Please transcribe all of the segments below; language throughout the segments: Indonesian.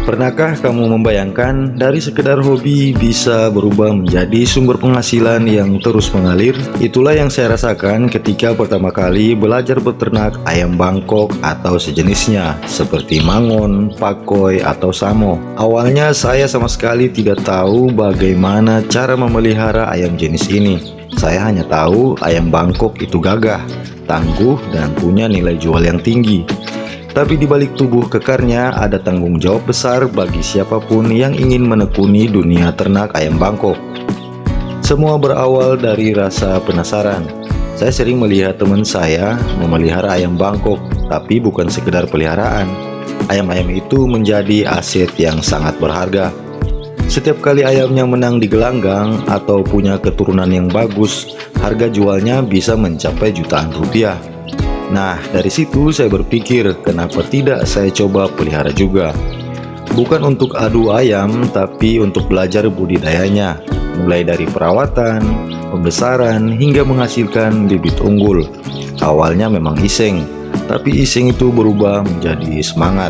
Pernahkah kamu membayangkan dari sekedar hobi bisa berubah menjadi sumber penghasilan yang terus mengalir? Itulah yang saya rasakan ketika pertama kali belajar beternak ayam Bangkok atau sejenisnya, seperti mangon, pakoi, atau samo. Awalnya saya sama sekali tidak tahu bagaimana cara memelihara ayam jenis ini. Saya hanya tahu ayam Bangkok itu gagah, tangguh, dan punya nilai jual yang tinggi. Tapi di balik tubuh kekarnya ada tanggung jawab besar bagi siapapun yang ingin menekuni dunia ternak ayam Bangkok. Semua berawal dari rasa penasaran. Saya sering melihat teman saya memelihara ayam Bangkok, tapi bukan sekedar peliharaan. Ayam-ayam itu menjadi aset yang sangat berharga. Setiap kali ayamnya menang di gelanggang atau punya keturunan yang bagus, harga jualnya bisa mencapai jutaan rupiah. Nah, dari situ saya berpikir, kenapa tidak saya coba pelihara juga? Bukan untuk adu ayam, tapi untuk belajar budidayanya, mulai dari perawatan, pembesaran, hingga menghasilkan bibit unggul. Awalnya memang iseng, tapi iseng itu berubah menjadi semangat.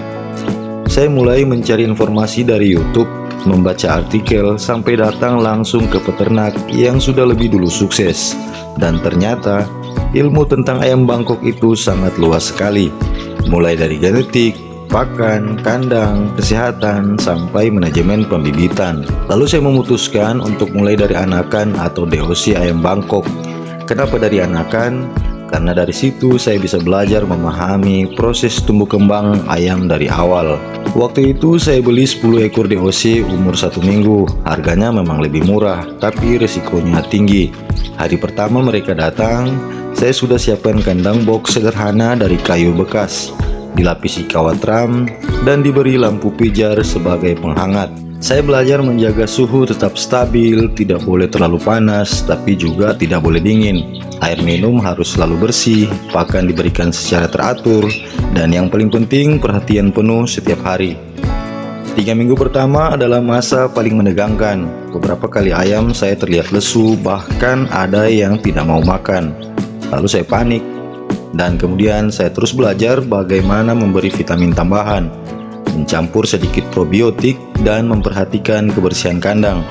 Saya mulai mencari informasi dari YouTube, membaca artikel, sampai datang langsung ke peternak yang sudah lebih dulu sukses. Dan ternyata ilmu tentang ayam Bangkok itu sangat luas sekali, mulai dari genetik, pakan, kandang, kesehatan, sampai manajemen pembibitan. Lalu saya memutuskan untuk mulai dari anakan atau DOC ayam Bangkok. Kenapa dari anakan? Karena dari situ saya bisa belajar memahami proses tumbuh kembang ayam dari awal. Waktu itu saya beli 10 ekor DOC umur 1 minggu. Harganya memang lebih murah, tapi risikonya tinggi. Hari pertama mereka datang, saya sudah siapkan kandang box sederhana dari kayu bekas, dilapisi kawat ram, dan diberi lampu pijar sebagai penghangat. Saya belajar menjaga suhu tetap stabil, tidak boleh terlalu panas, tapi juga tidak boleh dingin. Air minum harus selalu bersih, pakan diberikan secara teratur, dan yang paling penting perhatian penuh setiap hari. 3 minggu pertama adalah masa paling menegangkan. Beberapa kali ayam saya terlihat lesu, bahkan ada yang tidak mau makan. Lalu saya panik, dan kemudian saya terus belajar bagaimana memberi vitamin tambahan, mencampur sedikit probiotik, dan memperhatikan kebersihan kandang.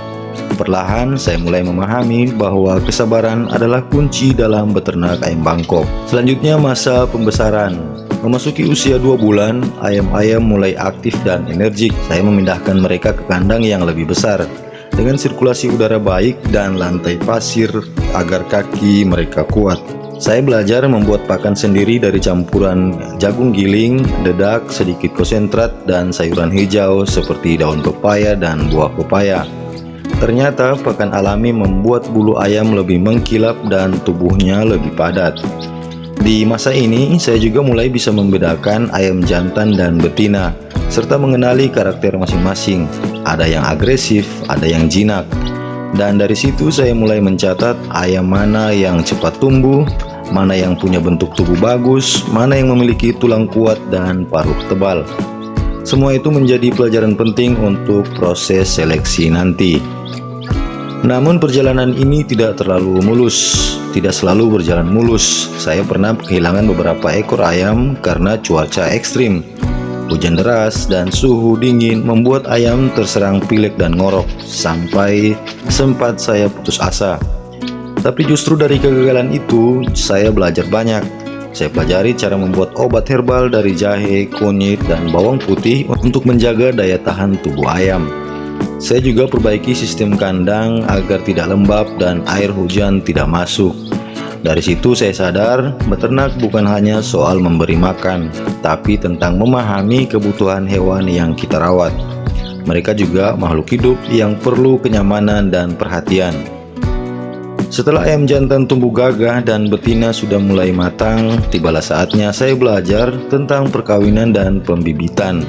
Perlahan saya mulai memahami bahwa kesabaran adalah kunci dalam beternak ayam Bangkok. Selanjutnya masa pembesaran. Memasuki usia 2 bulan, ayam-ayam mulai aktif dan energik. Saya memindahkan mereka ke kandang yang lebih besar, dengan sirkulasi udara baik dan lantai pasir agar kaki mereka kuat. Saya belajar membuat pakan sendiri dari campuran jagung giling, dedak, sedikit konsentrat, dan sayuran hijau seperti daun pepaya dan buah pepaya. Ternyata pakan alami membuat bulu ayam lebih mengkilap dan tubuhnya lebih padat. Di masa ini, saya juga mulai bisa membedakan ayam jantan dan betina, serta mengenali karakter masing-masing. Ada yang agresif, ada yang jinak. Dan dari situ saya mulai mencatat ayam mana yang cepat tumbuh, mana yang punya bentuk tubuh bagus, mana yang memiliki tulang kuat dan paruh tebal. Semua itu menjadi pelajaran penting untuk proses seleksi nanti. Namun perjalanan ini tidak terlalu mulus, tidak selalu berjalan mulus. Saya pernah kehilangan beberapa ekor ayam karena cuaca ekstrim. Hujan deras dan suhu dingin membuat ayam terserang pilek dan ngorok, sampai sempat saya putus asa. Tapi justru dari kegagalan itu, saya belajar banyak. Saya pelajari cara membuat obat herbal dari jahe, kunyit, dan bawang putih untuk menjaga daya tahan tubuh ayam. Saya juga perbaiki sistem kandang agar tidak lembab dan air hujan tidak masuk. Dari situ saya sadar, beternak bukan hanya soal memberi makan, tapi tentang memahami kebutuhan hewan yang kita rawat. Mereka juga makhluk hidup yang perlu kenyamanan dan perhatian. Setelah ayam jantan tumbuh gagah dan betina sudah mulai matang, tibalah saatnya saya belajar tentang perkawinan dan pembibitan.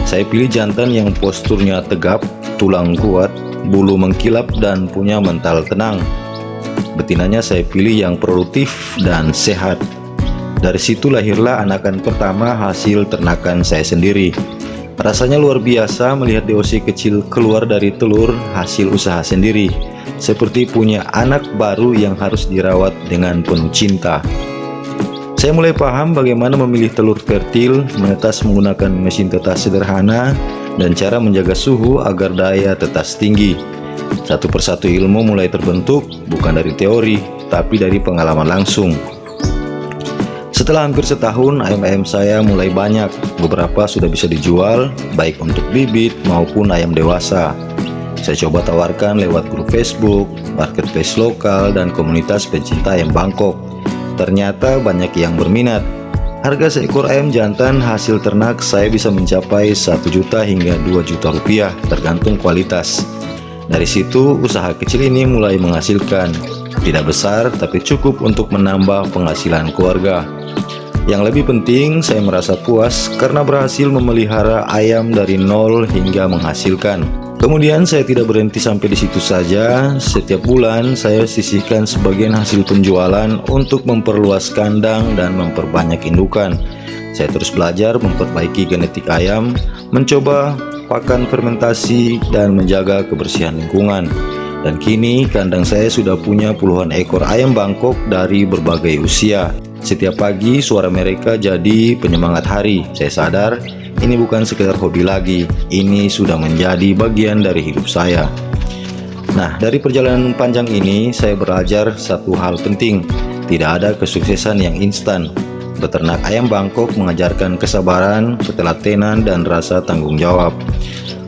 Saya pilih jantan yang posturnya tegap, tulang kuat, bulu mengkilap, dan punya mental tenang. Betinanya saya pilih yang produktif dan sehat. Dari situ lahirlah anakan pertama hasil ternakan saya sendiri. Rasanya luar biasa melihat DOC kecil keluar dari telur hasil usaha sendiri, seperti punya anak baru yang harus dirawat dengan penuh cinta. Saya mulai paham bagaimana memilih telur fertil, menetas menggunakan mesin tetas sederhana, dan cara menjaga suhu agar daya tetas tinggi. Satu persatu ilmu mulai terbentuk, bukan dari teori, tapi dari pengalaman langsung. Setelah hampir setahun, ayam-ayam saya mulai banyak. Beberapa sudah bisa dijual, baik untuk bibit maupun ayam dewasa. Saya coba tawarkan lewat grup Facebook, marketplace lokal, dan komunitas pencinta ayam Bangkok. Ternyata banyak yang berminat. Harga seekor ayam jantan hasil ternak saya bisa mencapai 1 juta hingga 2 juta rupiah, tergantung kualitas. Dari situ, usaha kecil ini mulai menghasilkan. Tidak besar, tapi cukup untuk menambah penghasilan keluarga. Yang lebih penting, saya merasa puas karena berhasil memelihara ayam dari nol hingga menghasilkan. Kemudian saya tidak berhenti sampai di situ saja. Setiap bulan saya sisihkan sebagian hasil penjualan untuk memperluas kandang dan memperbanyak indukan. Saya terus belajar memperbaiki genetik ayam, mencoba pakan fermentasi, dan menjaga kebersihan lingkungan. Dan kini kandang saya sudah punya puluhan ekor ayam Bangkok dari berbagai usia. Setiap pagi suara mereka jadi penyemangat hari. Saya sadar ini bukan sekedar hobi lagi, ini sudah menjadi bagian dari hidup saya. Nah, dari perjalanan panjang ini saya belajar satu hal penting. Tidak ada kesuksesan yang instan. Beternak ayam Bangkok mengajarkan kesabaran, ketelatenan, dan rasa tanggung jawab.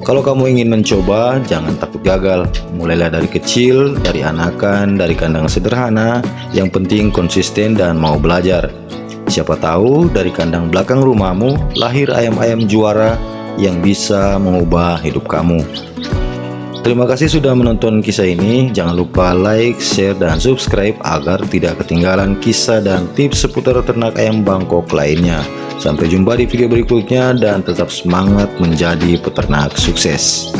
Kalau kamu ingin mencoba, jangan takut gagal. Mulailah dari kecil, dari anakan, dari kandang sederhana. Yang penting konsisten dan mau belajar. Siapa tahu dari kandang belakang rumahmu lahir ayam-ayam juara yang bisa mengubah hidup kamu. Terima kasih sudah menonton kisah ini. Jangan lupa like, share, dan subscribe agar tidak ketinggalan kisah dan tips seputar ternak ayam Bangkok lainnya. Sampai jumpa di video berikutnya dan tetap semangat menjadi peternak sukses.